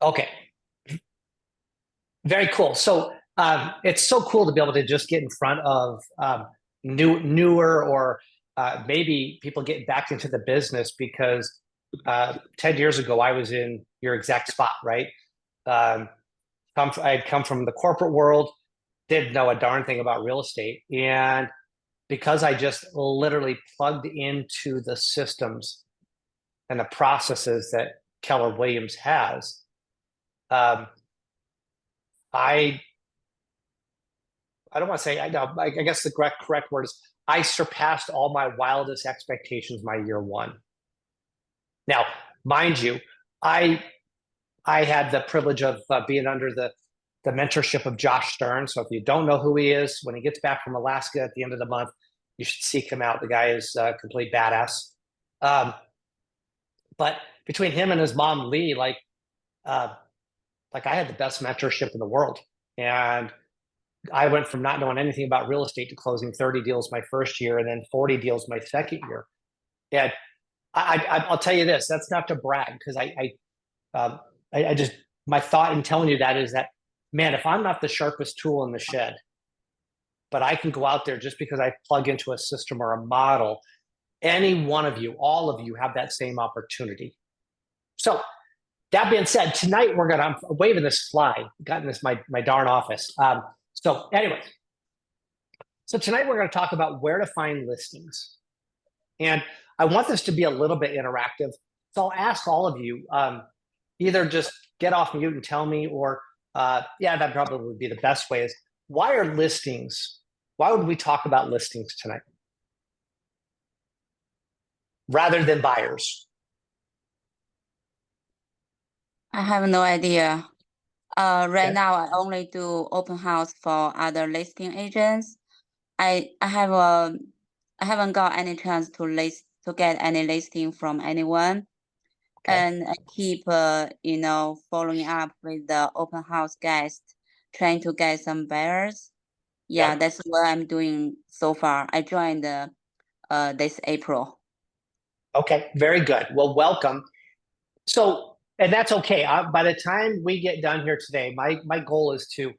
Okay, very cool. So it's so cool to be able to just get in front of newer or maybe people getting back into the business because 10 years ago I was in your exact spot, right? Um, I had come from the corporate world, didn't know a darn thing about real estate, and because I just literally plugged into the systems and the processes that Keller Williams has, um, I I don't want to say I know. I guess the correct word is I surpassed all my wildest expectations my year one. Now, mind you, I I had the privilege of being under the mentorship of Josh Stern. So if you don't know who he is, when he gets back from Alaska at the end of the month, you should seek him out. The guy is a complete badass. Um, but between him and his mom Lee, uh, like I had the best mentorship in the world, and I went from not knowing anything about real estate to closing 30 deals my first year and then 40 deals my second year. And I'll tell you this, that's not to brag because um, I just, my thought in telling you that is that, man, if I'm not the sharpest tool in the shed, but I can go out there just because I plug into a system or a model, any one of you, all of you have that same opportunity. So that being said, tonight I'm waving this fly, got in this, my darn office. So anyway, so tonight we're going to talk about where to find listings. And I want this to be a little bit interactive. So I'll ask all of you, either just get off mute and tell me, or yeah, that probably would be the best way is why are listings? Why would we talk about listings tonight rather than buyers? I have no idea. Right Okay. now I only do open house for other listing agents. I haven't got any chance to get any listing from anyone. Okay. And I keep following up with the open house guests, trying to get some buyers. Yeah, Yep. that's what I'm doing so far. I joined this April. Okay. Very good. Well, welcome. So, and that's okay. By the time we get done here today, my goal is to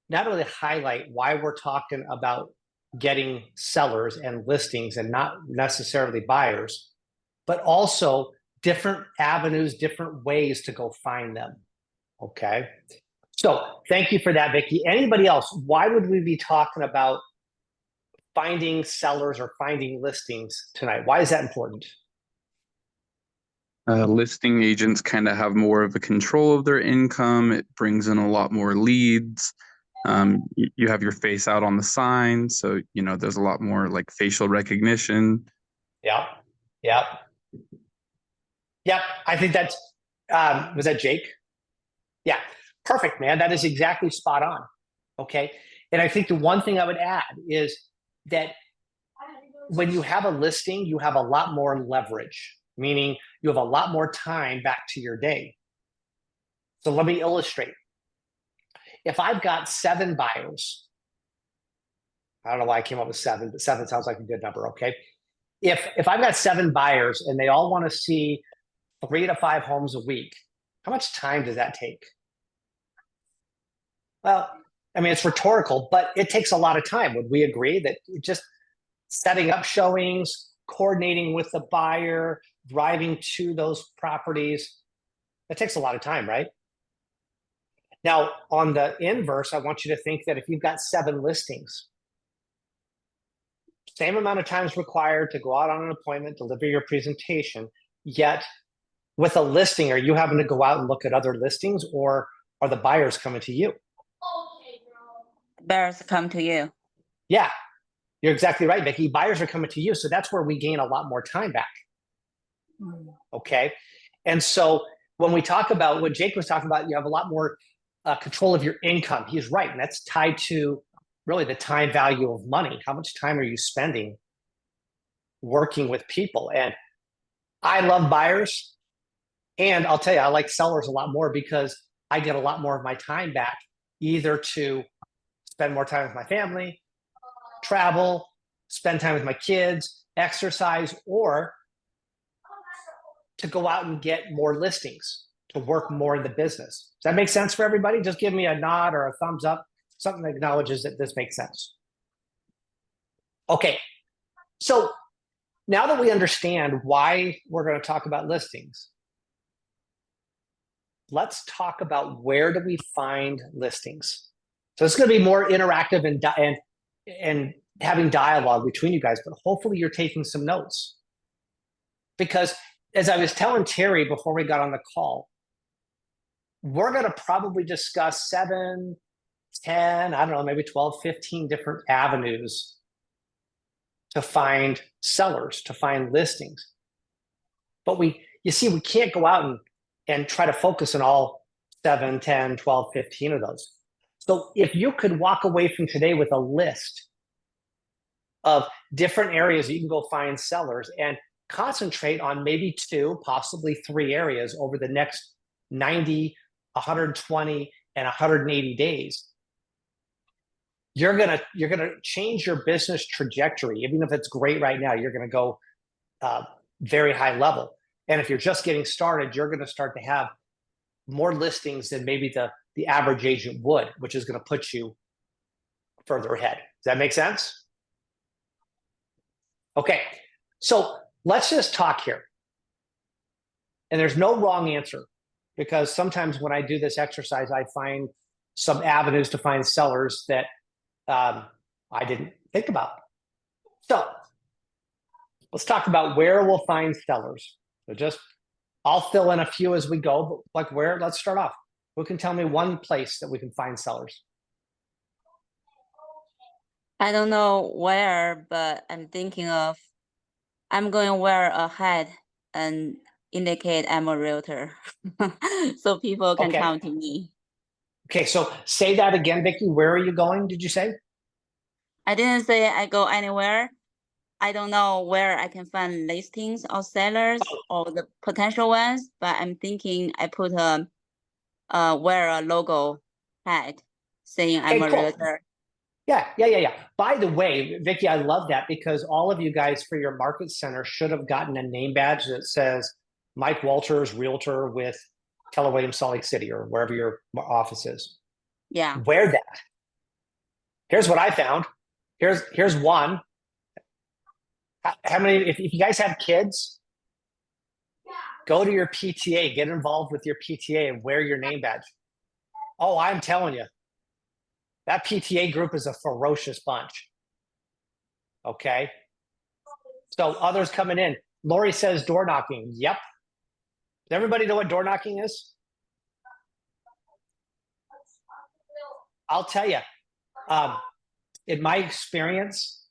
not only highlight why we're talking about getting sellers and listings and not necessarily buyers, but also different avenues, different ways to go find them. Okay. So thank you for that, Vicki. Anybody else? Why would we be talking about finding sellers or finding listings tonight? Why is that important? Listing agents kind of have more of a control of their income. It brings in a lot more leads. You have your face out on the sign, so there's a lot more like facial recognition. Yeah. Yeah. Yep. I think that's was that Jake? Yeah. Perfect, man. That is exactly spot on. Okay. And I think the one thing I would add is that when you have a listing, you have a lot more leverage, meaning you have a lot more time back to your day. So let me illustrate. If I've got 7 buyers, I don't know why I came up with 7, but 7 sounds like a good number. Okay. If I've got 7 buyers and they all want to see 3 to 5 homes a week, how much time does that take? Well, I mean, it's rhetorical, but it takes a lot of time. Would we agree that just setting up showings, coordinating with the buyer, driving to those properties, it takes a lot of time, right? Now, on the inverse, I want you to think that if you've got 7 listings, same amount of time is required to go out on an appointment, deliver your presentation, yet with a listing, are you having to go out and look at other listings, or are the buyers coming to you? Buyers come to you. Yeah, you're exactly right, Vicki. Buyers are coming to you. So that's where we gain a lot more time back. Okay. And so when we talk about what Jake was talking about, you have a lot more control of your income. He's right. And that's tied to really the time value of money. How much time are you spending working with people? And I love buyers. And I'll tell you, I like sellers a lot more because I get a lot more of my time back, either to spend more time with my family, travel, spend time with my kids, exercise, or to go out and get more listings. to work more in the business. Does that make sense for everybody? Just give me a nod or a thumbs up, something that acknowledges that this makes sense. Okay, so now that we understand why we're going to talk about listings, let's talk about where do we find listings. So it's going to be more interactive and having dialogue between you guys, but hopefully you're taking some notes. Because as I was telling Terry before we got on the call, we're going to probably discuss 7, 10, I don't know, maybe 12, 15 different avenues to find sellers, to find listings. But you see, we can't go out and try to focus on all 7, 10, 12, 15 of those. So if you could walk away from today with a list of different areas you can go find sellers and concentrate on maybe 2, possibly 3 areas over the next 90, 120, and 180 days, you're gonna change your business trajectory. Even if it's great right now, you're gonna go very high level. And if you're just getting started, you're gonna start to have more listings than maybe the average agent would, which is gonna put you further ahead. Does that make sense? Okay, so let's just talk here. And there's no wrong answer, because sometimes when I do this exercise, I find some avenues to find sellers that I didn't think about. So let's talk about where we'll find sellers. So I'll fill in a few as we go, but like where, let's start off. Who can tell me one place that we can find sellers? I don't know where, but I'm thinking of, I'm going to wear a hat and indicate I'm a realtor so people can Okay. come to me. Okay, so say that again, Vicky. Where are you going, did you say? I didn't say I go anywhere. I don't know where I can find listings or sellers or the potential ones, but I'm thinking I put wear a logo hat saying I'm a cool. realtor. Yeah. By the way, Vicky, I love that, because all of you guys for your market center should have gotten a name badge that says Mike Wolters, realtor with Keller Williams, Salt Lake City, or wherever your office is. Yeah. Wear that. Here's what I found. Here's one. How many, if you guys have kids, go to your PTA, get involved with your PTA and wear your name badge. Oh, I'm telling you, that PTA group is a ferocious bunch. Okay. So others coming in. Lori says door knocking. Yep. Does everybody know what door knocking is? I'll tell you, in my experience,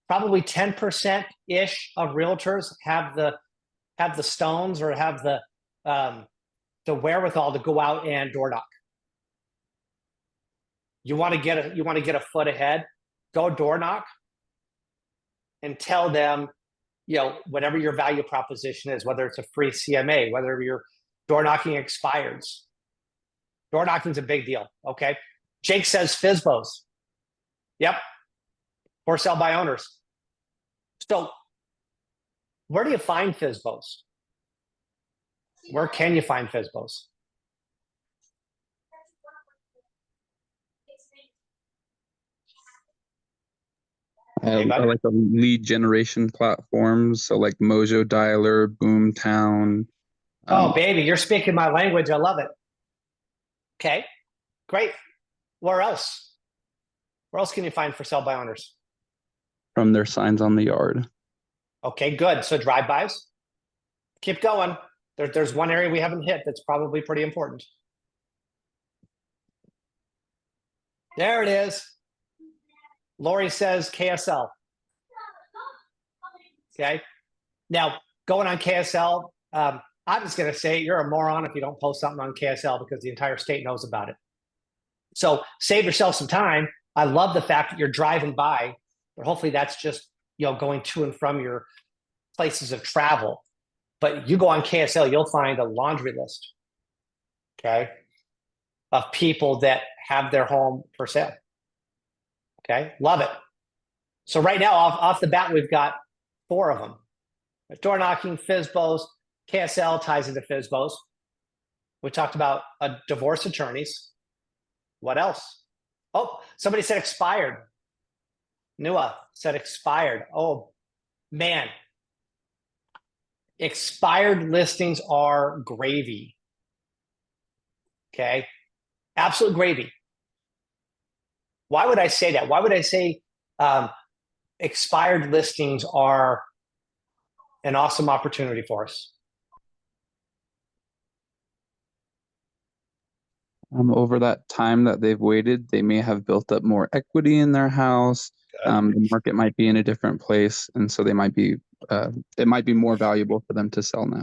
probably 10%-ish of realtors have the stones or have the wherewithal to go out and door knock. You want to get a foot ahead, go door knock and tell them, whatever your value proposition is, whether it's a free CMA, whether your door knocking expires. Door knocking is a big deal. Okay. Jake says FSBOs. Yep. For sale by owners. So where do you find FSBOs? Where can you find FSBOs? I like the lead generation platforms, so like Mojo Dialer, Boomtown. Oh, baby, you're speaking my language. I love it. Okay, great. Where else? Where else can you find for sale by owners? From their signs on the yard. Okay, good. So drive-bys. Keep going. There's one area we haven't hit that's probably pretty important. There it is. Lori says KSL. Okay. Now, going on KSL, I'm just going to say you're a moron if you don't post something on KSL, because the entire state knows about it. So save yourself some time. I love the fact that you're driving by, but hopefully that's just, going to and from your places of travel. But you go on KSL, you'll find a laundry list, okay, of people that have their home for sale. Okay, love it. So right now, off the bat, we've got 4 of them. Door knocking, FSBOs, KSL ties into FSBOs. We talked about divorce attorneys. What else? Oh, somebody said expired. Nua said expired. Oh, man. Expired listings are gravy. Okay? Absolute gravy. Why would I say that? Why would I say expired listings are an awesome opportunity for us? Over that time that they've waited, they may have built up more equity in their house. The market might be in a different place, and so they might be it might be more valuable for them to sell now.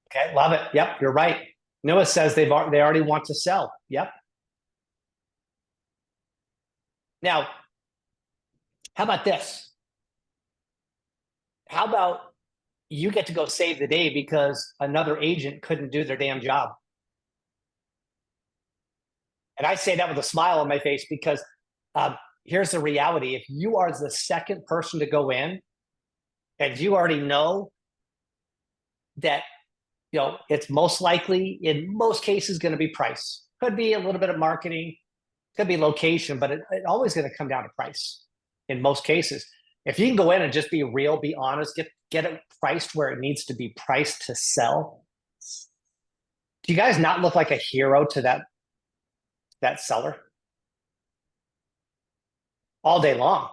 Okay, love it. Yep, you're right. Noah says they already want to sell. Yep. Now, how about this? How about you get to go save the day because another agent couldn't do their damn job? And I say that with a smile on my face because here's the reality. If you are the second person to go in and you already know that, you know, it's most likely in most cases going to be price. Could be a little bit of marketing, could be location, but it always going to come down to price in most cases. If you can go in and just be real, be honest, get it priced where it needs to be priced to sell. Do you guys not look like a hero to that seller? All day long.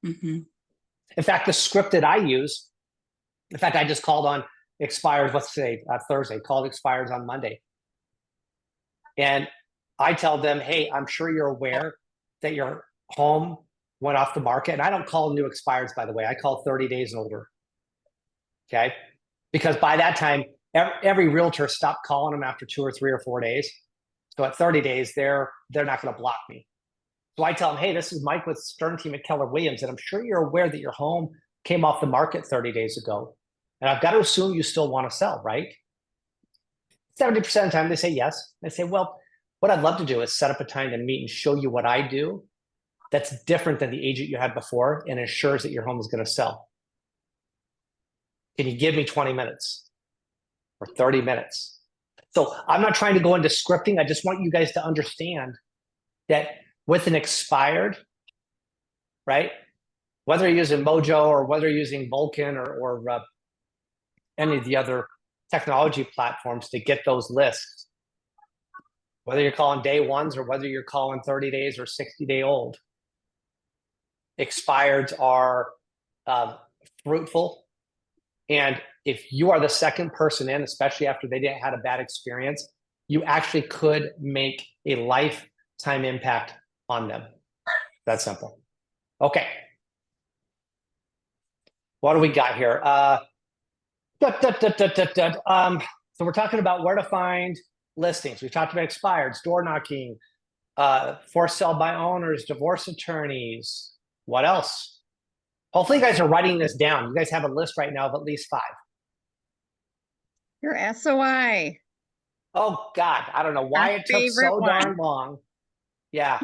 Mm-hmm. In fact, the script that I use, in fact, I just called on expires, let's say Thursday, called expires on Monday. And I tell them, hey, I'm sure you're aware that your home went off the market. And I don't call new expires, by the way. I call 30 days and older. Okay. Because by that time, every realtor stopped calling them after 2 or 3 or 4 days. So at 30 days, they're not going to block me. So I tell them, hey, this is Mike with Stern Team at Keller Williams, and I'm sure you're aware that your home came off the market 30 days ago. And I've got to assume you still want to sell, right? 70% of the time they say yes. I say, well, what I'd love to do is set up a time to meet and show you what I do that's different than the agent you had before and ensures that your home is going to sell. Can you give me 20 minutes or 30 minutes? So I'm not trying to go into scripting. I just want you guys to understand that with an expired, right? Whether you're using Mojo or whether you're using Vulcan or any of the other technology platforms to get those lists, whether you're calling day ones or whether you're calling 30 days or 60-day old, expireds are fruitful. And if you are the second person in, especially after they had a bad experience, you actually could make a lifetime impact on them. That's simple. Okay. What do we got here? So we're talking about where to find listings. We've talked about expireds, door knocking, for sale by owners, divorce attorneys. What else? Hopefully you guys are writing this down. You guys have a list right now of at least 5. Your SOI. Oh God, I don't know why it took so darn long. Yeah.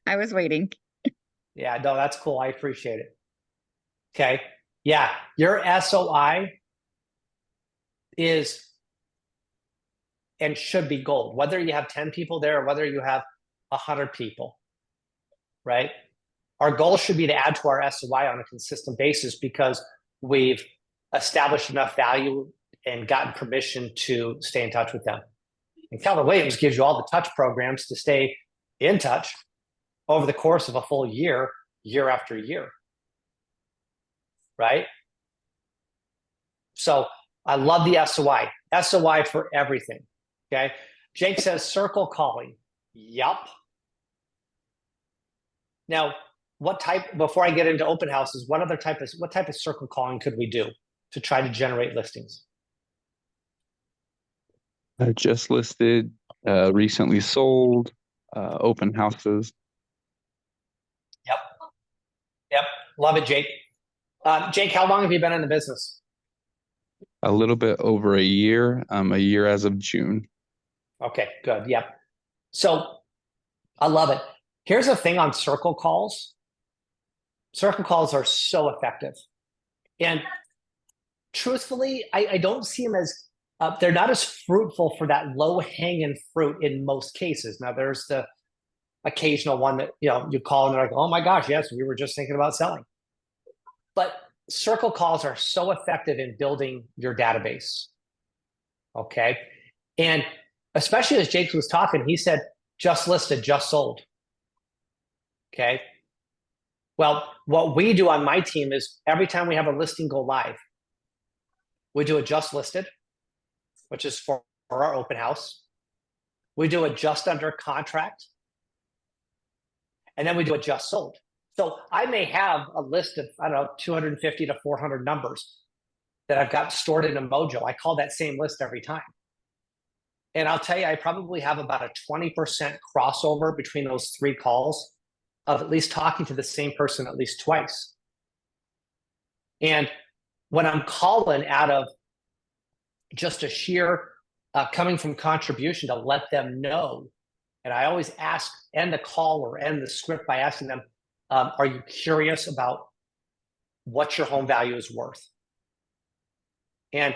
I was waiting. Yeah, no, that's cool. I appreciate it. Okay. Yeah, your SOI is and should be gold, whether you have 10 people there or whether you have 100 people, right? Our goal should be to add to our SOI on a consistent basis because we've established enough value and gotten permission to stay in touch with them. And Keller Williams gives you all the touch programs to stay in touch over the course of a full year, year after year, right? So I love the SOI. SOI for everything, okay? Jake says circle calling. Yup. Now, what type, before I get into open houses, what type of circle calling could we do to try to generate listings? I just listed, recently sold, open houses. Yep. Love it, Jake. Jake, how long have you been in the business? A little bit over a year as of June. Okay, good. Yep. So I love it. Here's the thing on circle calls. Circle calls are so effective. And truthfully, I don't see them as they're not as fruitful for that low hanging fruit in most cases. Now, there's the occasional one that you call and they're like, oh my gosh, yes, we were just thinking about selling. But circle calls are so effective in building your database. Okay. And especially as Jake was talking, he said, just listed, just sold. Okay. Well, what we do on my team is every time we have a listing go live, we do a just listed, which is for our open house. We do a just under contract. And then we do a just sold. So I may have a list of, I don't know, 250 to 400 numbers that I've got stored in a Mojo. I call that same list every time. And I'll tell you, I probably have about a 20% crossover between those 3 calls of at least talking to the same person at least twice. And when I'm calling out of just a sheer coming from contribution to let them know, and I always ask, end the call or end the script by asking them, are you curious about what your home value is worth? And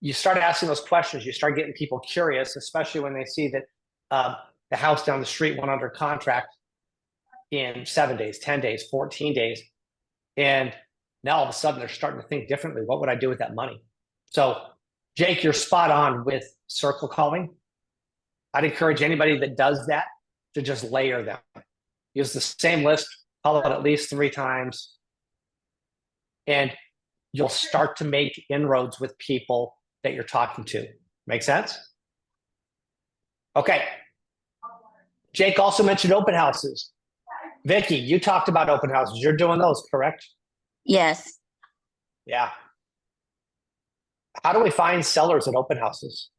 you start asking those questions, you start getting people curious, especially when they see that the house down the street went under contract in 7 days, 10 days, 14 days. And now all of a sudden they're starting to think differently. What would I do with that money? So Jake, you're spot on with circle calling. I'd encourage anybody that does that to just layer them. Use the same list, call it at least 3 times, and you'll start to make inroads with people that you're talking to. Make sense? Okay. Jake also mentioned open houses. Vicky, you talked about open houses. You're doing those, correct? Yes. Yeah. How do we find sellers at open houses?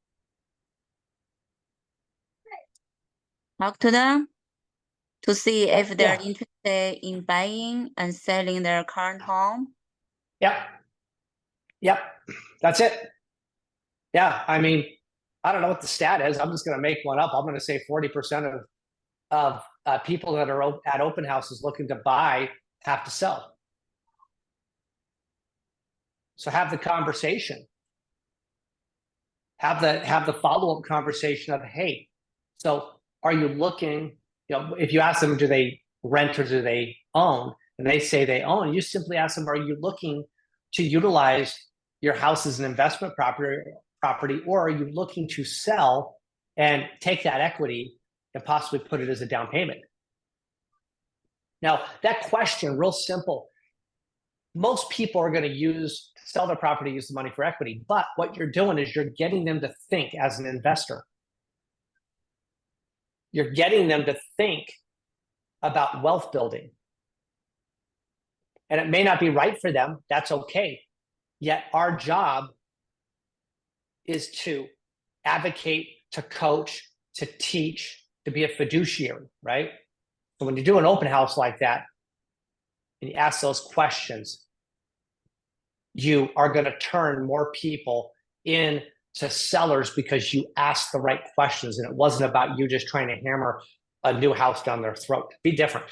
Talk to them to see if they're Yeah. interested in buying and selling their current home. Yep. Yep. That's it. Yeah. I mean, I don't know what the stat is. I'm just going to make one up. I'm going to say 40% of people that are at open houses looking to buy have to sell. So have the conversation. Have the follow-up conversation of, hey, so are you looking, if you ask them, do they rent or do they own? And they say they own, you simply ask them, are you looking to utilize your house as an investment property, or are you looking to sell and take that equity and possibly put it as a down payment? Now, that question, real simple. Most people are going to sell their property, use the money for equity. But what you're doing is you're getting them to think as an investor. You're getting them to think about wealth building. And it may not be right for them. That's okay. Yet our job is to advocate, to coach, to teach, to be a fiduciary, right? So when you do an open house like that, and you ask those questions, you are going to turn more people into sellers because you asked the right questions, and it wasn't about you just trying to hammer a new house down their throat. Be different.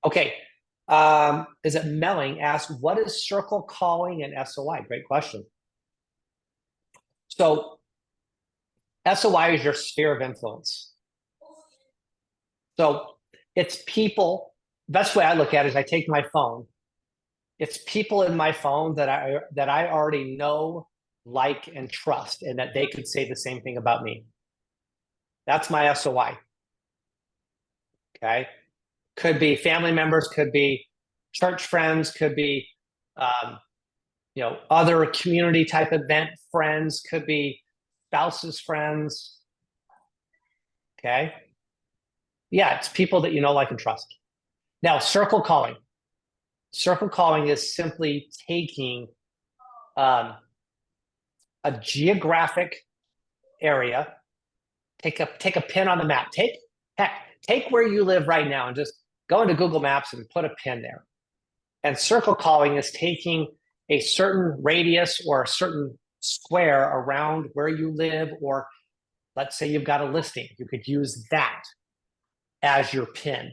Okay. Is it Melling asked, what is circle calling and SOI? Great question. So SOI is your sphere of influence. So it's people. Best way I look at it is I take my phone. It's people in my phone that I already know, like, and trust, and that they could say the same thing about me. That's my SOI. Okay. Could be family members, could be church friends, could be other community type event friends, could be spouses, friends. Okay. Yeah, it's people that you know, like, and trust. Now, circle calling. Circle calling is simply taking a geographic area, take a pin on the map. Take where you live right now and just go into Google Maps and put a pin there. And circle calling is taking a certain radius or a certain square around where you live, or let's say you've got a listing. You could use that as your pin.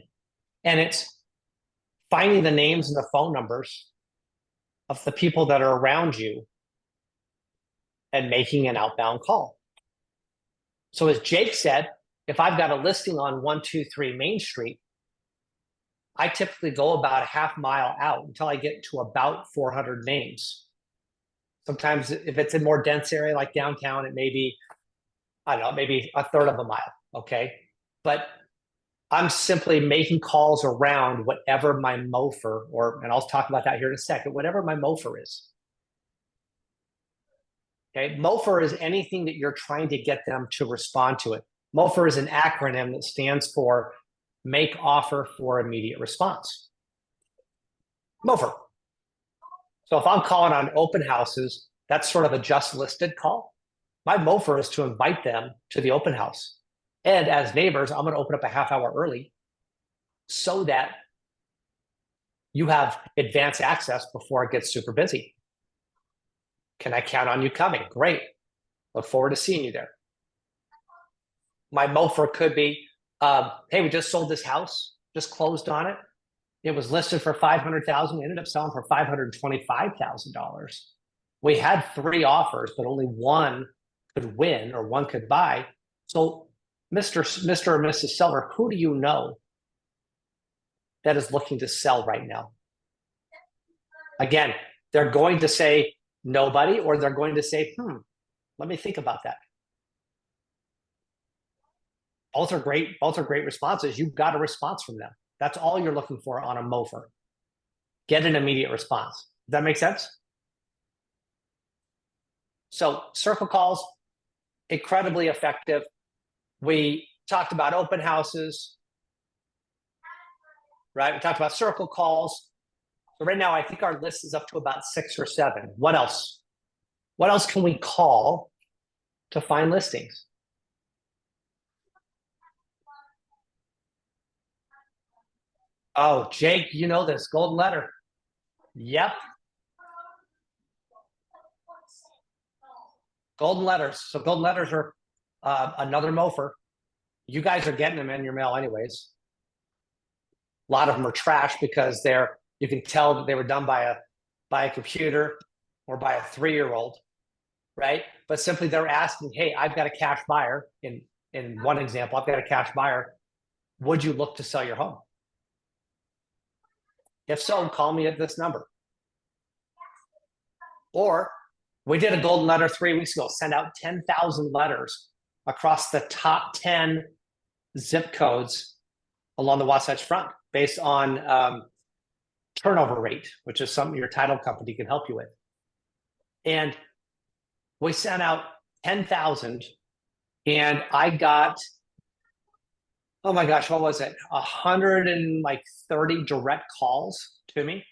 And it's finding the names and the phone numbers of the people that are around you and making an outbound call. So as Jake said, if I've got a listing on 123 Main Street, I typically go about a half mile out until I get to about 400 names. Sometimes if it's in more dense area like downtown, it may be, I don't know, maybe a third of a mile, okay? But I'm simply making calls around whatever my MOFR, and I'll talk about that here in a second, whatever my MOFR is. Okay, MOFR is anything that you're trying to get them to respond to it. MOFR is an acronym that stands for Make Offer for Immediate Response. MOFR. So if I'm calling on open houses, that's sort of a just listed call. My MOFR is to invite them to the open house. And as neighbors, I'm going to open up a half hour early so that you have advance access before it gets super busy. Can I count on you coming? Great. Look forward to seeing you there. My MOFR could be, hey, we just sold this house, just closed on it. It was listed for $500,000. We ended up selling for $525,000. We had 3 offers, but only one could win or one could buy. So Mr. or Mrs. Seller, who do you know that is looking to sell right now? Again, they're going to say nobody, or they're going to say, let me think about that. Both are great responses. You've got a response from them. That's all you're looking for on a MOFR. Get an immediate response. Does that make sense? So circle calls, incredibly effective. We talked about open houses, right? We talked about circle calls. So right now, I think our list is up to about 6 or 7. What else? What else can we call to find listings? Oh, Jake, you know this, golden letter. Yep. Golden letters. So golden letters are another MOFR. You guys are getting them in your mail anyways. A lot of them are trash because you can tell that they were done by a computer or by a 3-year-old, right? But simply they're asking, hey, I've got a cash buyer. In one example, I've got a cash buyer. Would you look to sell your home? If so, call me at this number. Or we did a golden letter 3 weeks ago, send out 10,000 letters across the top 10 zip codes along the Wasatch Front based on turnover rate, which is something your title company can help you with. And we sent out 10,000 and I got, oh my gosh, what was it? 130 direct calls to me.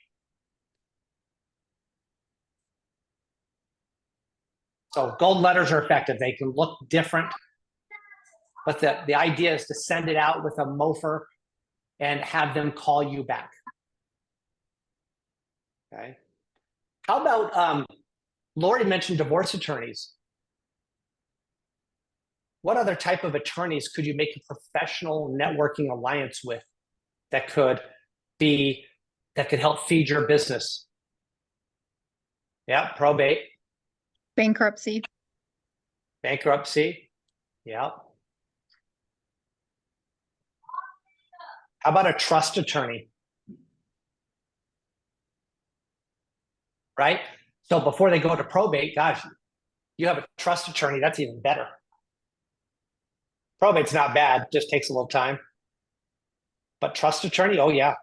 So gold letters are effective. They can look different, but the idea is to send it out with a MOFR and have them call you back. Okay. How about, Lori mentioned divorce attorneys. What other type of attorneys could you make a professional networking alliance with that could help feed your business? Yeah, probate. Bankruptcy. Yeah. How about a trust attorney? Right? So before they go to probate, gosh, you have a trust attorney, that's even better. Probate's not bad, just takes a little time. But trust attorney, oh yeah.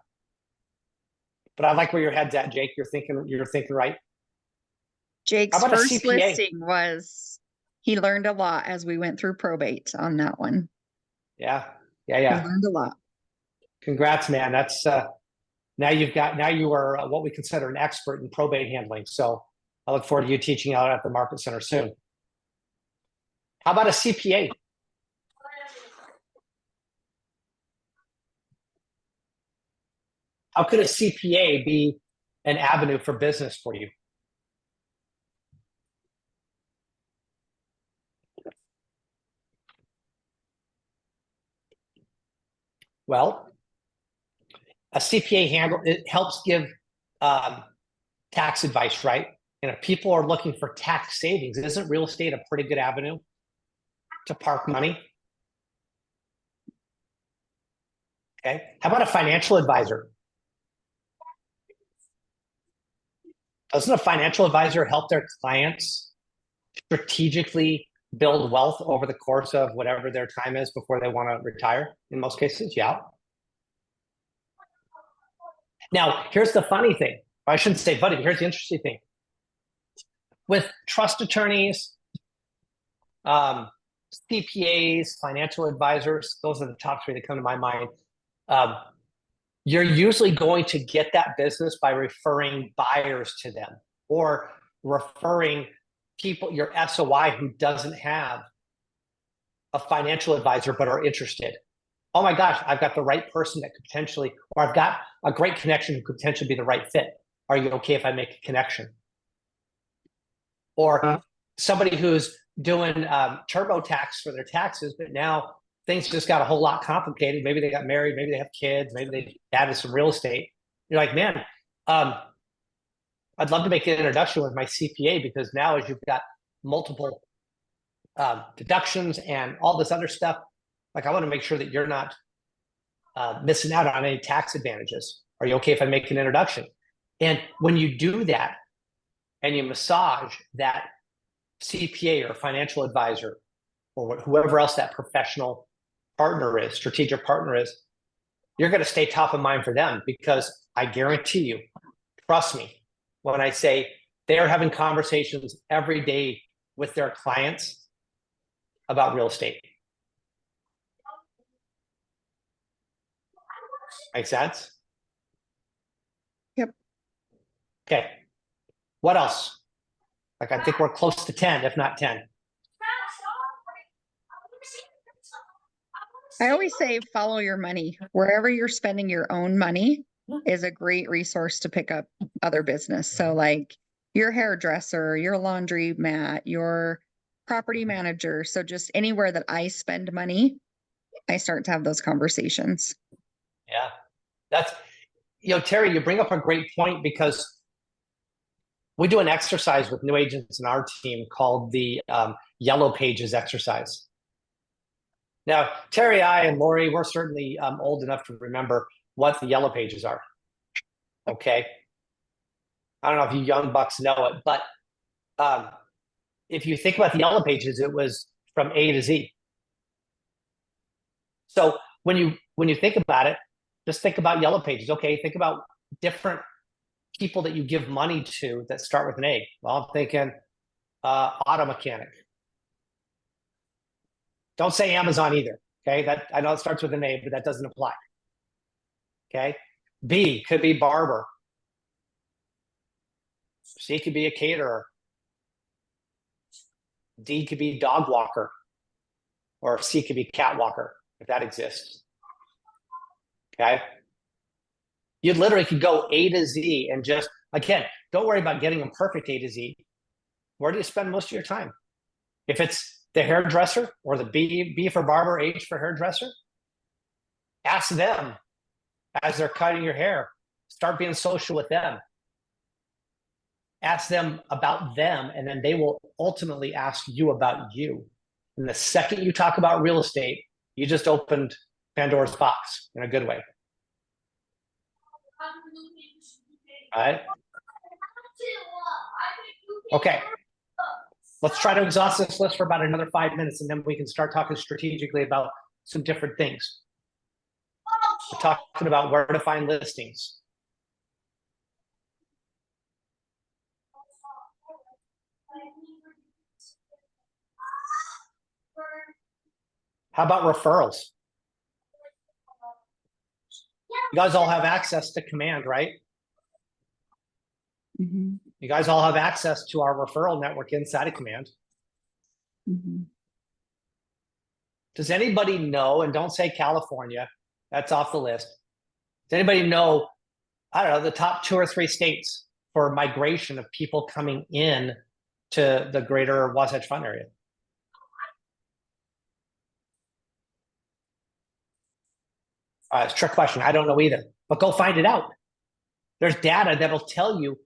But I like where your head's at, Jake. You're thinking right. Jake's How about a first CPA? listing was, he learned a lot as we went through probate on that one. Yeah. He learned a lot. Congrats, man. That's now you are what we consider an expert in probate handling. So I look forward to you teaching out at the Market Center soon. How about a CPA? How could a CPA be an avenue for business for you? Well, a CPA it helps give tax advice, right? And if people are looking for tax savings, isn't real estate a pretty good avenue to park money? Okay. How about a financial advisor? Doesn't a financial advisor help their clients strategically build wealth over the course of whatever their time is before they want to retire? In most cases, yeah. Now, here's the funny thing. I shouldn't say funny, but here's the interesting thing. With trust attorneys, CPAs, financial advisors, those are the top three that come to my mind. You're usually going to get that business by referring buyers to them or referring people, your SOI who doesn't have a financial advisor but are interested. Oh my gosh, I've got the right person that could potentially, or I've got a great connection who could potentially be the right fit. Are you okay if I make a connection? Or somebody who's doing TurboTax for their taxes, but now things just got a whole lot complicated. Maybe they got married, maybe they have kids, maybe they added some real estate. You're like, man, I'd love to make an introduction with my CPA, because now as you've got multiple deductions and all this other stuff, like I want to make sure that you're not missing out on any tax advantages. Are you okay if I make an introduction? And when you do that and you massage that CPA or financial advisor or whoever else that professional partner is, strategic partner is, you're going to stay top of mind for them, because I guarantee you, trust me, when I say they're having conversations every day with their clients about real estate. Make sense? Yep. Okay. What else? Like, I think we're close to 10, if not 10. I always say follow your money. Wherever you're spending your own money is a great resource to pick up other business. So like your hairdresser, your laundry mat, your property manager. So just anywhere that I spend money, I start to have those conversations. Yeah. That's, Terry, you bring up a great point, because we do an exercise with new agents in our team called the Yellow Pages exercise. Now, Terry, I, and Lori, we're certainly old enough to remember what the Yellow Pages are. Okay. I don't know if you young bucks know it, but if you think about the Yellow Pages, it was from A to Z. So when you think about it, just think about Yellow Pages. Okay, think about different people that you give money to that start with an A. Well, I'm thinking auto mechanic. Don't say Amazon either. Okay, that I know it starts with an A, but that doesn't apply. Okay, B could be barber. C could be a caterer. D could be dog walker, or C could be cat walker, if that exists. Okay, you literally could go A to Z and just, again, don't worry about getting them perfect A to Z. Where do you spend most of your time? If it's the hairdresser, or the B for barber, H for hairdresser, ask them as they're cutting your hair. Start being social with them. Ask them about them, and then they will ultimately ask you about you. And the second you talk about real estate, you just opened Pandora's box in a good way. All right? Okay. Let's try to exhaust this list for about another 5 minutes, and then we can start talking strategically about some different things. We're talking about where to find listings. How about referrals? You guys all have access to Command, right? Mm-hmm. You guys all have access to our referral network inside of Command. Mm-hmm. Does anybody know, and don't say California, that's off the list. Does anybody know, I don't know, the top 2 or 3 states for migration of people coming in to the greater Wasatch Front area? It's a trick question. I don't know either, but go find it out. There's data that'll tell you.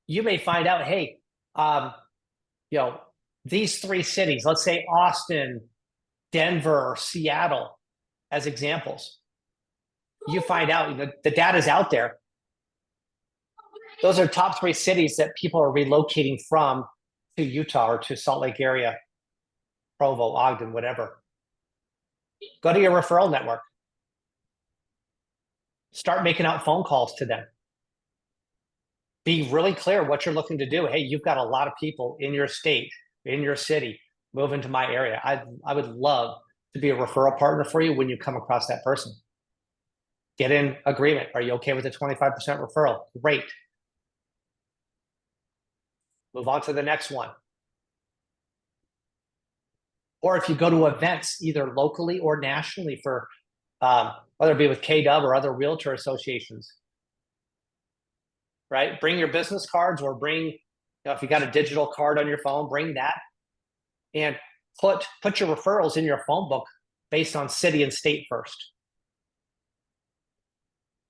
You may find out, hey, You know, these three cities, let's say Austin, Denver, Seattle, as examples. You find out, you know, the data's out there. Those are top three cities that people are relocating from to Utah or to Salt Lake area, Provo, Ogden, whatever. Go to your referral network. Start making out phone calls to them. Be really clear what you're looking to do. Hey, you've got a lot of people in your state, in your city, move into my area. I would love to be a referral partner for you when you come across that person. Get in agreement. Are you okay with a 25% referral? Great. Move on to the next one. Or if you go to events, either locally or nationally for, whether it be with KW or other realtor associations, right? Bring your business cards or bring, you know, if you got a digital card on your phone, bring that and put your referrals in your phone book based on city and state first.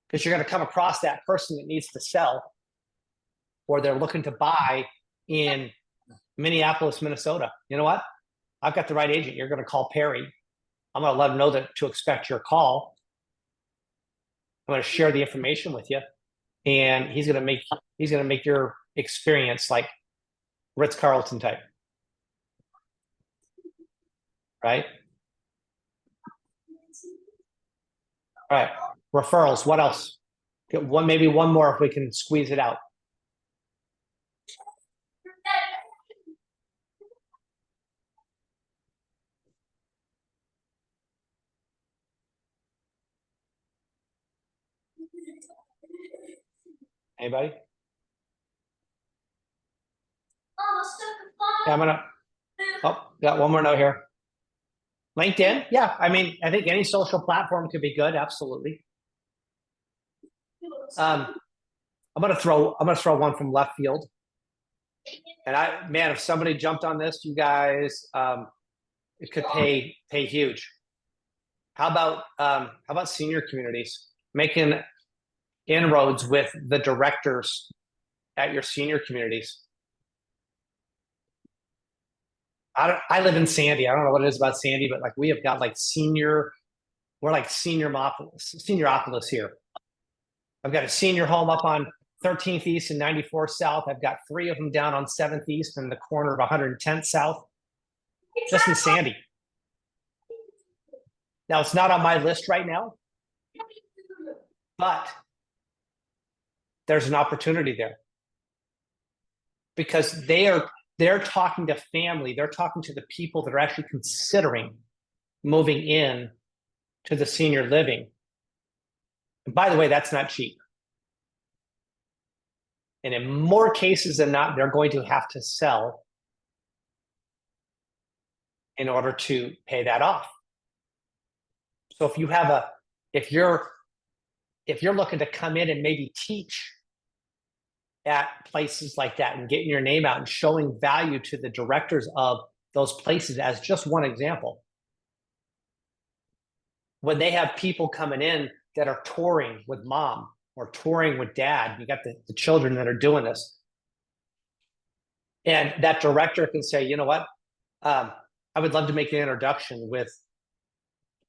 Because you're going to come across that person that needs to sell or they're looking to buy in Minneapolis, Minnesota. You know what? I've got the right agent. You're going to call Perry. I'm going to let him know that to expect your call. I'm going to share the information with you, and he's going to make your experience like Ritz-Carlton type, right? All right, referrals. What else? Get one, maybe one more if we can squeeze it out. Anybody? Yeah, I'm gonna. Oh, got one more note here. LinkedIn, yeah. I mean, I think any social platform could be good. Absolutely. I'm gonna throw one from left field. And man, if somebody jumped on this, you guys, it could pay huge. How about senior communities making inroads with the directors at your senior communities? I live in Sandy. I don't know what it is about Sandy, but like we have got like we're like senioropolis here. I've got a senior home up on 13th East and 94 South. I've got 3 of them down on 7th East and the corner of 110th South, just in Sandy. Now it's not on my list right now, but there's an opportunity there because they're talking to family. They're talking to the people that are actually considering moving in to the senior living. And by the way, that's not cheap. And in more cases than not, they're going to have to sell in order to pay that off. So if you're looking to come in and maybe teach at places like that and getting your name out and showing value to the directors of those places as just one example, when they have people coming in that are touring with mom or touring with dad, you got the children that are doing this, and that director can say, you know what, I would love to make an introduction with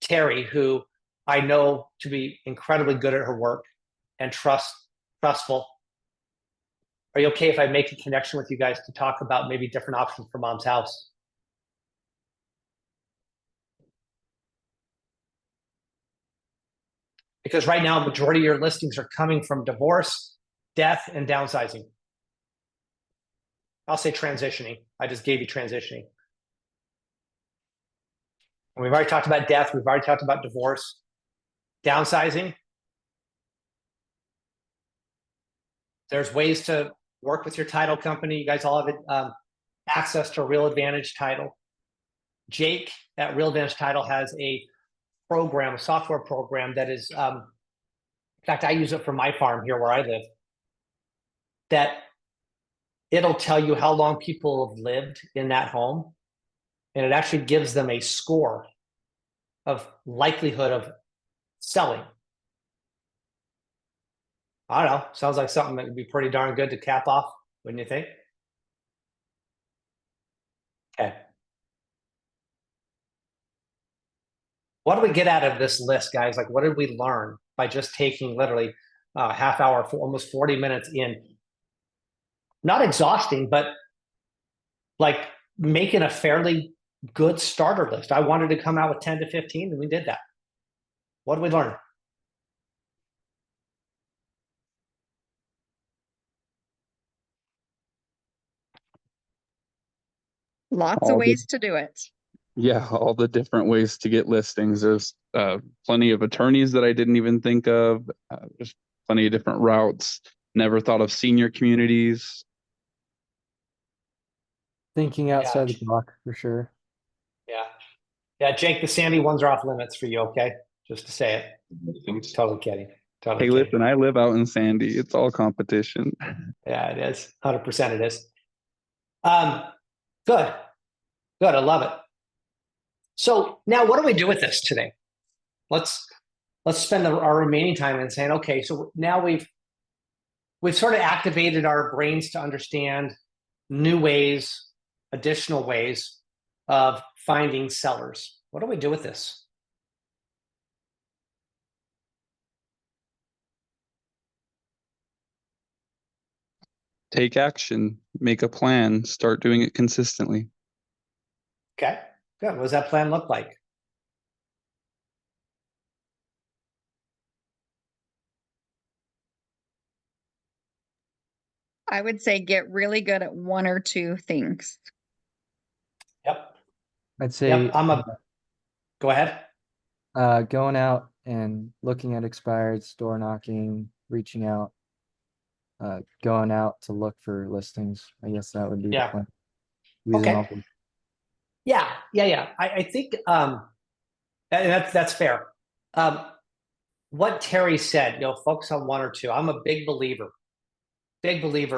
Terry, who I know to be incredibly good at her work and trustful. Are you okay if I make a connection with you guys to talk about maybe different options for mom's house? Because right now, majority of your listings are coming from divorce, death, and downsizing. I'll say transitioning. I just gave you transitioning. And we've already talked about death. We've already talked about divorce. Downsizing. There's ways to work with your title company. You guys all have access to Real Advantage Title. Jake at Real Advantage Title has a software program that is, in fact, I use it for my farm here where I live, that it'll tell you how long people have lived in that home. And it actually gives them a score of likelihood of selling. I don't know. Sounds like something that would be pretty darn good to cap off, wouldn't you think? Okay. What do we get out of this list, guys? Like, what did we learn by just taking literally a half hour, for almost 40 minutes in? Not exhausting, but like making a fairly good starter list. I wanted to come out with 10 to 15, and we did that. What did we learn? Lots All of the- ways to do it. Yeah, all the different ways to get listings. There's plenty of attorneys that I didn't even think of. There's plenty of different routes. Never thought of senior communities. Thinking outside the box for sure. Yeah. Yeah, Jake, the Sandy ones are off limits for you, okay? Just to say it. Totally kidding. Totally Hey, kidding. listen, I live out in Sandy. It's all competition. Yeah, it is. 100% it is. Good. Good. I love it. So now what do we do with this today? Let's spend our remaining time in saying, okay, so now we've sort of activated our brains to understand new ways, additional ways of finding sellers. What do we do with this? Take action, make a plan, start doing it consistently. Okay, good. What does that plan look like? I would say get really good at one or two things. Yep. I'd say Yep. Go ahead. going out and looking at expireds, door knocking, reaching out, going out to look for listings. I guess that would be the Yeah. plan. Okay. Yeah. I think that's fair. What Terry said, focus on one or two. I'm a big believer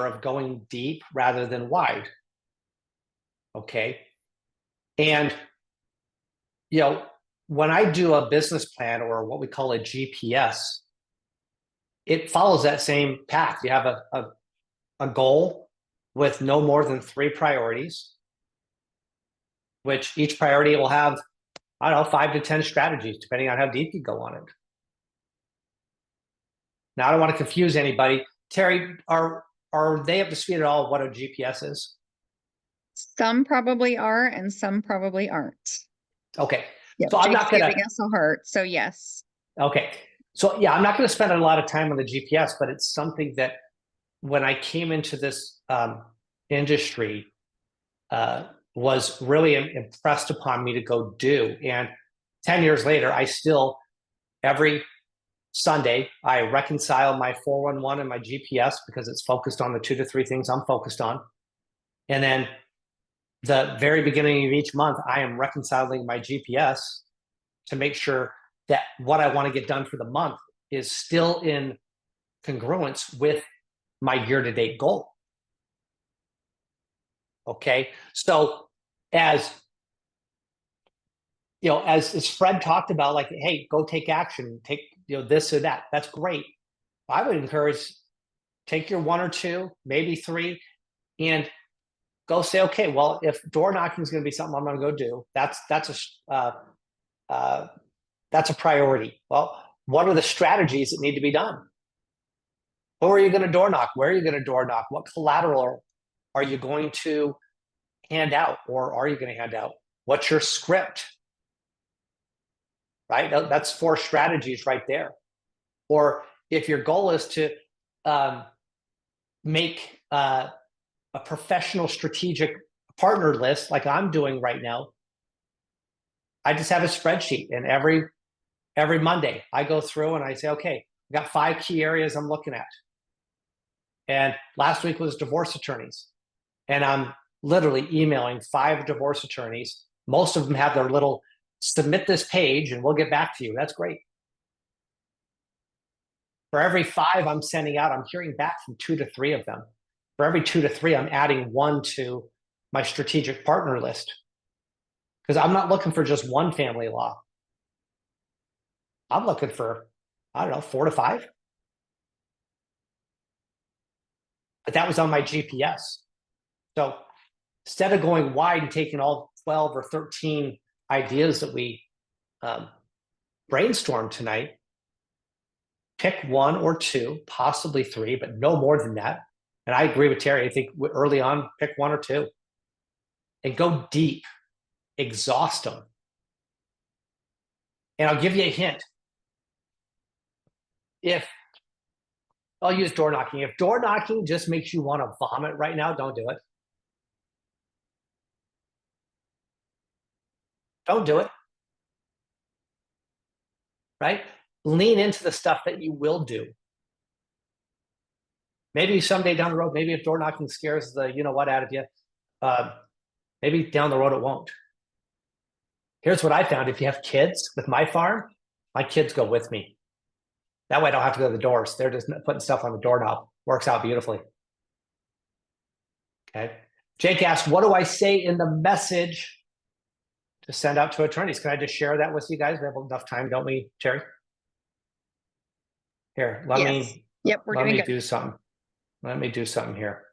of going deep rather than wide. Okay. And when I do a business plan or what we call a GPS, it follows that same path. You have a goal with no more than 3 priorities, which each priority will have, I don't know, 5 to 10 strategies, depending on how deep you go on it. Now, I don't want to confuse anybody. Terry, are they up to speed at all what a GPS is? Some probably are, and some probably aren't. Okay. Yep. So I'm Jake's not going giving us a heart. So yes. Okay. So yeah, I'm not going to spend a lot of time on the GPS, but it's something that when I came into this industry, was really impressed upon me to go do. And 10 years later, I still, every Sunday, I reconcile my 411 and my GPS because it's focused on the 2 to 3 things I'm focused on. And then the very beginning of each month, I am reconciling my GPS to make sure that what I want to get done for the month is still in congruence with my year-to-date goal. Okay. So as Fred talked about, like, hey, go take action, take this or that. That's great. I would encourage, take your 1 or 2, maybe 3, and go say, okay, well, if door knocking is going to be something I'm going to go do, that's a priority. Well, what are the strategies that need to be done? Who are you going to door knock? Where are you going to door knock? What collateral are you going to hand out, or are you going to hand out? What's your script? Right? That's 4 strategies right there. Or if your goal is to make a professional strategic partner list, like I'm doing right now, I just have a spreadsheet, and every Monday I go through and I say, okay, I've got 5 key areas I'm looking at. And last week was divorce attorneys. And I'm literally emailing 5 divorce attorneys. Most of them have their little submit this page and we'll get back to you. That's great. For every 5 I'm sending out, I'm hearing back from 2 to 3 of them. For every 2 to 3, I'm adding 1 to my strategic partner list. Because I'm not looking for just one family law. I'm looking for, I don't know, 4 to 5. But that was on my GPS. So instead of going wide and taking all 12 or 13 ideas that we brainstormed tonight, pick one or two, possibly three, but no more than that. And I agree with Terry. I think early on, pick one or two and go deep, exhaust them. And I'll give you a hint. If I'll use door knocking. If door knocking just makes you want to vomit right now, don't do it. Don't do it. Right? Lean into the stuff that you will do. Maybe someday down the road, maybe if door knocking scares the you know what out of you, maybe down the road it won't. Here's what I found. If you have kids with my farm, my kids go with me. That way I don't have to go to the doors. They're just putting stuff on the doorknob. Works out beautifully. Okay. Jake asked, what do I say in the message to send out to attorneys? Can I just share that with you guys? We have enough time, don't we, Terry? Here, let me do something. Let me do something here.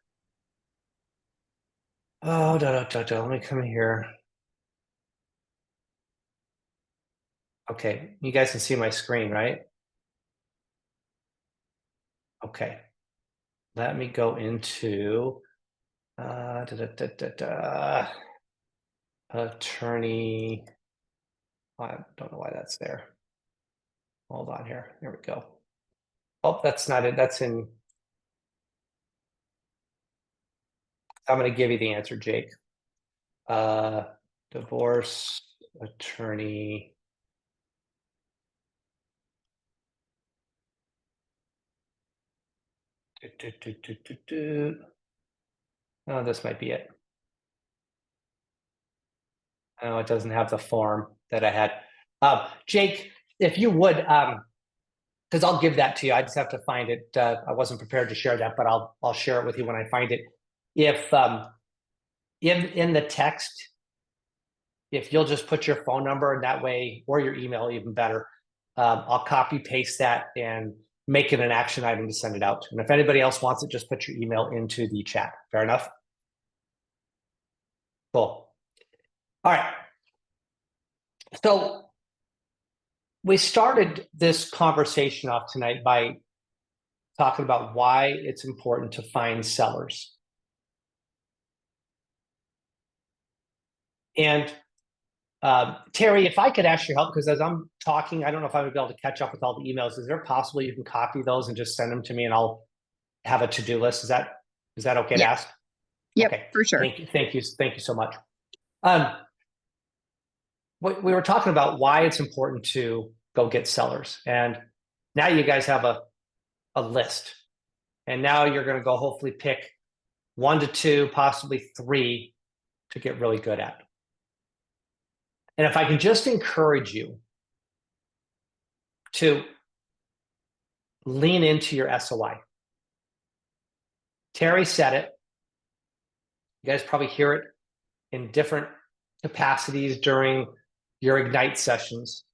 Oh, let me come here. Okay, you guys can see my screen, right? Okay, let me go into attorney. I don't know why that's there. Hold on here. Here we go. Oh, that's not it. That's in. I'm going to give you the answer, Jake. Divorce attorney. Oh, this might be it. Oh, it doesn't have the form that I had. Jake, if you would, because I'll give that to you. I just have to find it. I wasn't prepared to share that, but I'll share it with you when I find it. If in the text, if you'll just put your phone number and that way, or your email, even better, I'll copy paste that and make it an action item to send it out. And if anybody else wants it, just put your email into the chat. Fair enough? Cool. All right. So we started this conversation off tonight by talking about why it's important to find sellers. And Terry, if I could ask your help, because as I'm talking, I don't know if I would be able to catch up with all the emails. Is there possible you can copy those and just send them to me and I'll have a to-do list? Is that okay to ask? Yep, okay. for sure. Thank you so much. We were talking about why it's important to go get sellers. And now you guys have a list. And now you're going to go hopefully pick 1 to 2, possibly 3 to get really good at. And if I can just encourage you to lean into your SOI. Terry said it. You guys probably hear it in different capacities during your Ignite sessions.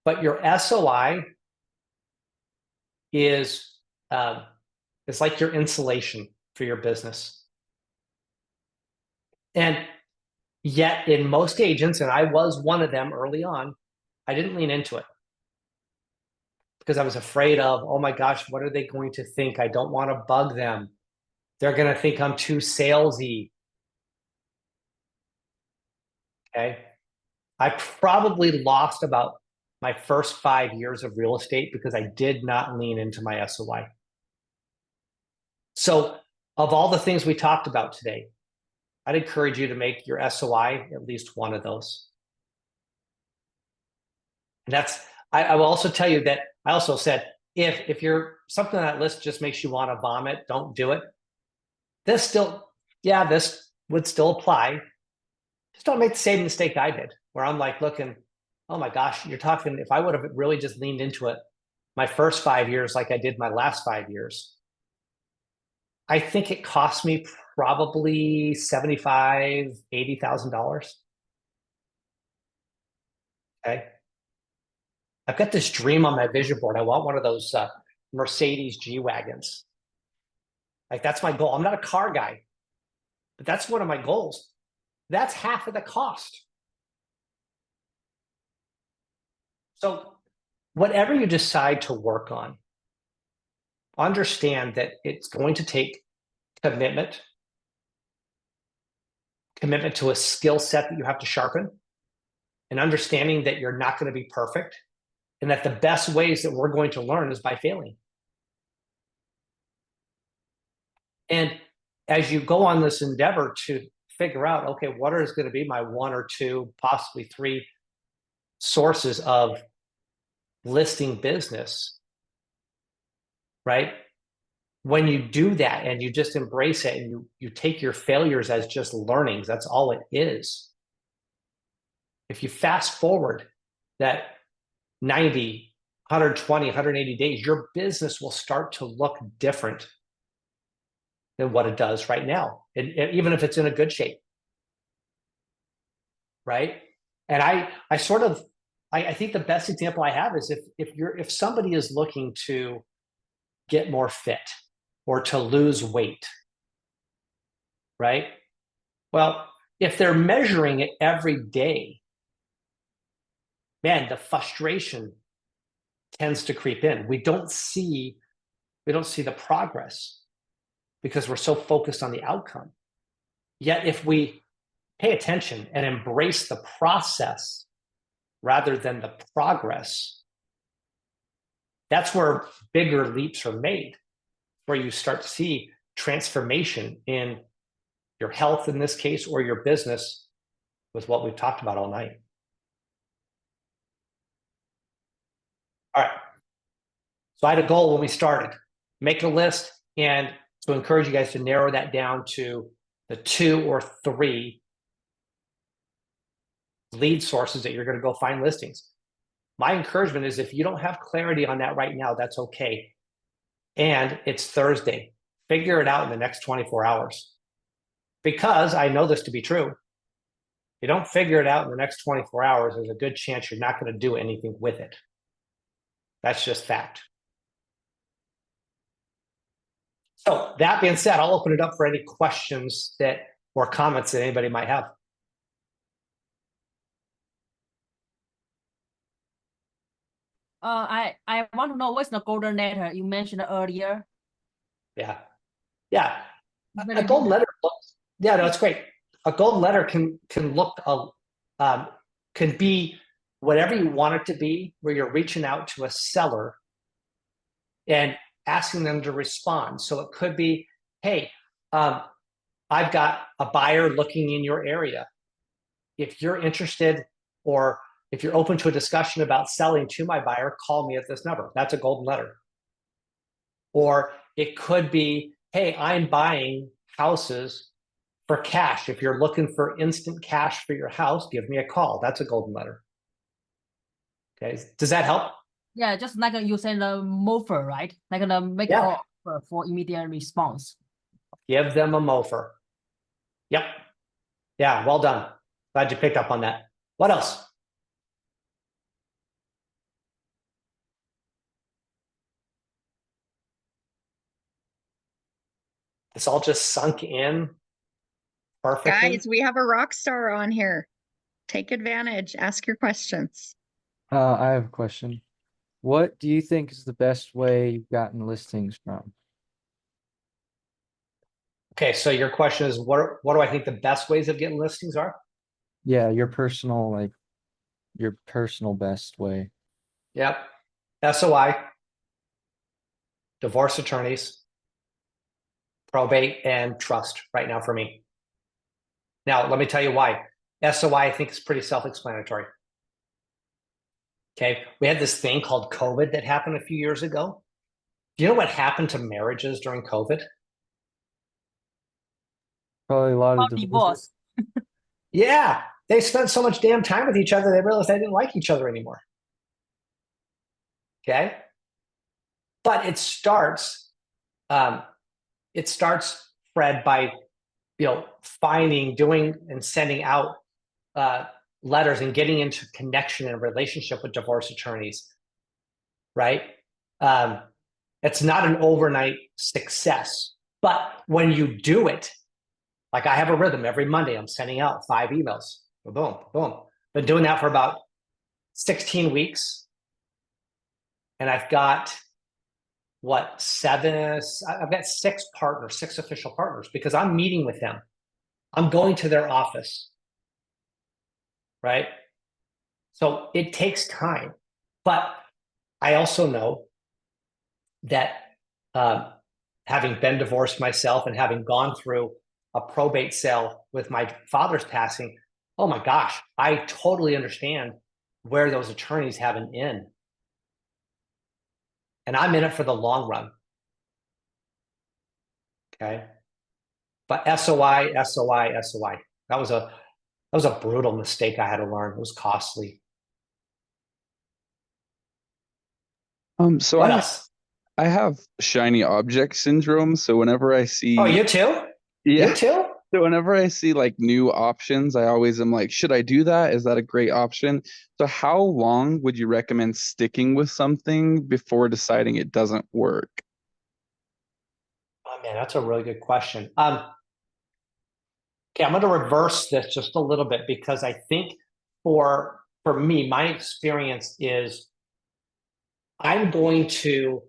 But your SOI is it's like your insulation for your business. And yet in most agents, and I was one of them early on, I didn't lean into it because I was afraid of, oh my gosh, what are they going to think? I don't want to bug them. They're going to think I'm too salesy. Okay. I probably lost about my first 5 years of real estate because I did not lean into my SOI. So of all the things we talked about today, I'd encourage you to make your SOI at least one of those. And that's, I will also tell you that I also said, if you're something on that list just makes you want to vomit, don't do it. This would still apply. Just don't make the same mistake I did, where I'm like looking, oh my gosh, you're talking, if I would have really just leaned into it my first 5 years like I did my last 5 years, I think it cost me probably $75,000, $80,000. Okay. I've got this dream on my vision board. I want one of those Mercedes G-Wagons. Like that's my goal. I'm not a car guy, But that's one of my goals. That's half of the cost. So whatever you decide to work on, understand that it's going to take commitment to a skill set that you have to sharpen, and understanding that you're not going to be perfect, and that the best ways that we're going to learn is by failing. And as you go on this endeavor to figure out, okay, what is going to be my 1 or 2, possibly 3 sources of listing business, right? When you do that and you just embrace it and you take your failures as just learnings, that's all it is. If you fast forward that 90, 120, 180 days, your business will start to look different than what it does right now, and even if it's in a good shape, right? And I think the best example I have is if somebody is looking to get more fit or to lose weight, right? Well, if they're measuring it every day, man, the frustration tends to creep in. We don't see the progress because we're so focused on the outcome. Yet if we pay attention and embrace the process rather than the progress, that's where bigger leaps are made, where you start to see transformation in your health in this case, or your business, with what we've talked about all night. All right. So I had a goal when we started, make a list, and to encourage you guys to narrow that down to the 2 or 3 lead sources that you're going to go find listings. My encouragement is, if you don't have clarity on that right now, that's okay. And it's Thursday. Figure it out in the next 24 hours. Because I know this to be true. If you don't figure it out in the next 24 hours, there's a good chance you're not going to do anything with it. That's just fact. So that being said, I'll open it up for any questions or comments that anybody might have. I want to know what's the golden letter you mentioned earlier. Yeah. Very A golden good. letter looks, yeah, no, it's great. A golden letter can look can be whatever you want it to be, where you're reaching out to a seller and asking them to respond. So it could be, hey, I've got a buyer looking in your area. If you're interested, or if you're open to a discussion about selling to my buyer, call me at this number. That's a golden letter. Or it could be, hey, I'm buying houses for cash. If you're looking for instant cash for your house, give me a call. That's a golden letter. Okay, does that help? Yeah, just like you said, the mover, right? Like the make Yeah. offer for immediate response. Give them a mofer. Yep. Yeah, well done. Glad you picked up on that. What else? It's all just sunk in perfectly. Guys, we have a rock star on here. Take advantage. Ask your questions. I have a question. What do you think is the best way you've gotten listings from? Okay, so your question is, what do I think the best ways of getting listings are? Yeah, your personal best way. Yep. SOI, divorce attorneys, probate, and trust right now for me. Now, let me tell you why. SOI, I think, is pretty self-explanatory. Okay, we had this thing called COVID that happened a few years ago. Do you know what happened to marriages during COVID? Probably a lot of Divorce. Yeah, they spent so much damn time with each other, they realized they didn't like each other anymore. Okay, but it starts, Fred, by finding, doing, and sending out letters and getting into connection and relationship with divorce attorneys, right? It's not an overnight success, but when you do it, Like I have a rhythm every Monday. I'm sending out 5 emails. Boom, boom. Been doing that for about 16 weeks. And I've got I've got 6 partners, 6 official partners, because I'm meeting with them. I'm going to their office, right? So it takes time. But I also know that having been divorced myself and having gone through a probate sale with my father's passing, oh my gosh, I totally understand where those attorneys have an in. And I'm in it for the long run. Okay. But SOI. That was a brutal mistake I had to learn. It was costly. So What else? I have shiny object syndrome. So whenever I see, Oh, you too? yeah. You too? So whenever I see like new options, I always am like, should I do that? Is that a great option? So how long would you recommend sticking with something before deciding it doesn't work? Oh man, that's a really good question. Okay, I'm going to reverse this just a little bit, because I think for me, my experience is I'm going to,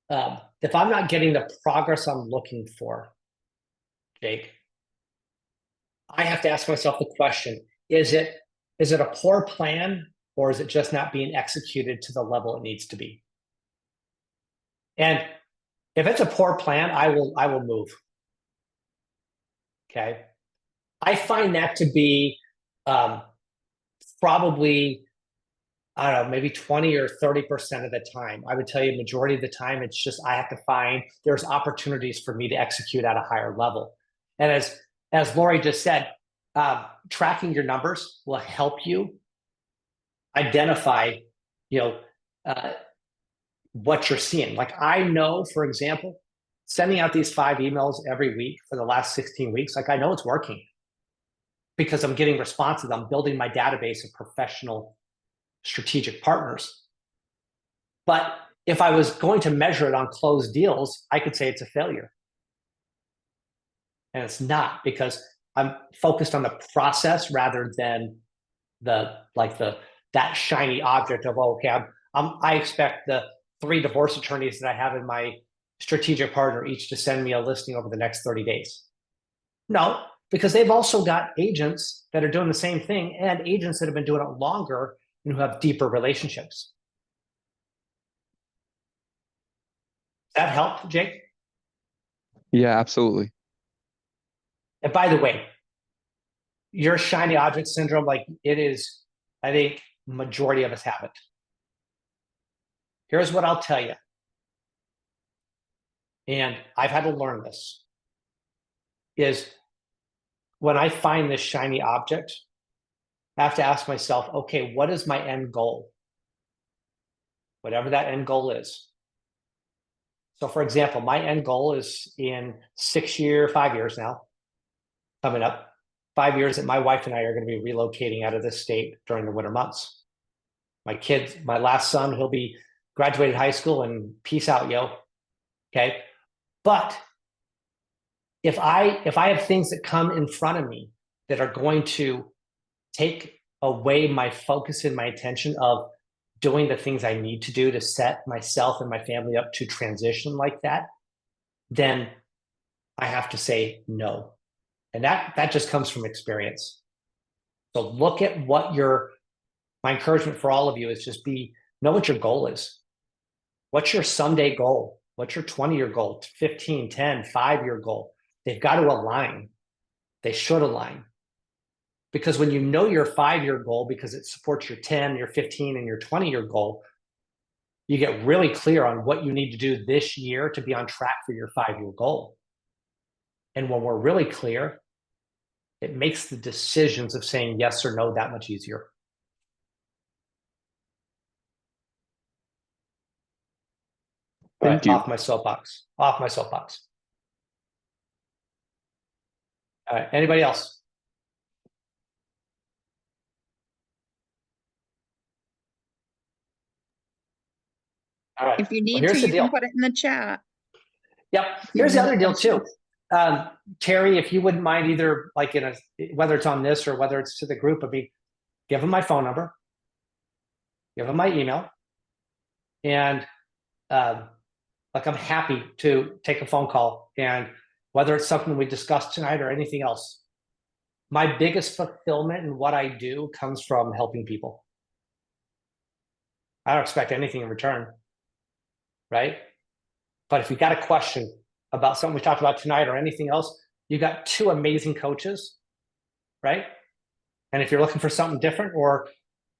if I'm not getting the progress I'm looking for, Jake, I have to ask myself the question, is it a poor plan, or is it just not being executed to the level it needs to be? And if it's a poor plan, I will move. Okay. I find that to be probably, I don't know, maybe 20 or 30% of the time. I would tell you majority of the time, it's just I have to find there's opportunities for me to execute at a higher level. And as Lori just said, tracking your numbers will help you identify, what you're seeing. Like I know, for example, sending out these 5 emails every week for the last 16 weeks, like I know it's working because I'm getting responses. I'm building my database of professional strategic partners. But if I was going to measure it on closed deals, I could say it's a failure. And it's not, because I'm focused on the process rather than that shiny object of, oh, okay, I expect the 3 divorce attorneys that I have in my strategic partner each to send me a listing over the next 30 days. No, because they've also got agents that are doing the same thing, and agents that have been doing it longer and who have deeper relationships. Does that help, Jake? Yeah, absolutely. And by the way, your shiny object syndrome, like it is, I think majority of us have it. Here's what I'll tell you. And I've had to learn this, is when I find this shiny object, I have to ask myself, okay, what is my end goal? Whatever that end goal is. So for example, my end goal is in 5 years now, coming up, 5 years that my wife and I are going to be relocating out of this state during the winter months. My kids, my last son, he'll be graduated high school, and peace out, yo. Okay. But if I have things that come in front of me that are going to take away my focus and my attention of doing the things I need to do to set myself and my family up to transition like that, then I have to say no. And that just comes from experience. So look at what my encouragement for all of you is just know what your goal is. What's your someday goal? What's your 20-year goal, 15, 10, 5-year goal? They've got to align. They should align. Because when you know your 5-year goal, because it supports your 10, your 15, and your 20-year goal, you get really clear on what you need to do this year to be on track for your 5-year goal. And when we're really clear, it makes the decisions of saying yes or no that much easier. Thank you. Off my soapbox. All right. Anybody else? All right. If you need here's to, the you deal. can put it in the chat. Yep. Here's the other deal too. Terry, if you wouldn't mind either, like whether it's on this or whether it's to the group, give them my phone number, give them my email, and like I'm happy to take a phone call, and whether it's something we discussed tonight or anything else. My biggest fulfillment in what I do comes from helping people. I don't expect anything in return, right? But if you got a question about something we talked about tonight or anything else, you got two amazing coaches, right? And if you're looking for something different or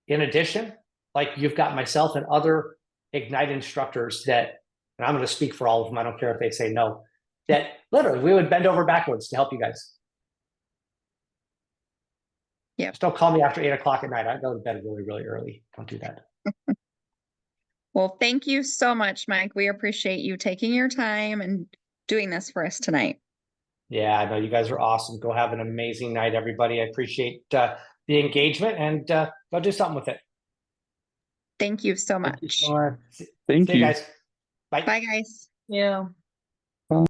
in addition, like you've got myself and other Ignite instructors that, and I'm going to speak for all of them, I don't care if they say no, that literally we would bend over backwards to help you guys. Yeah. Just don't call me after 8 o'clock at night. I go to bed really, really early. Don't do that. Well, thank you so much, Mike. We appreciate you taking your time and doing this for us tonight. Yeah, I know you guys are awesome. Go have an amazing night, everybody. I appreciate the engagement, and go do something with it. Thank you so much. Thank See you you. guys. Bye. Bye, guys. Yeah. Bye.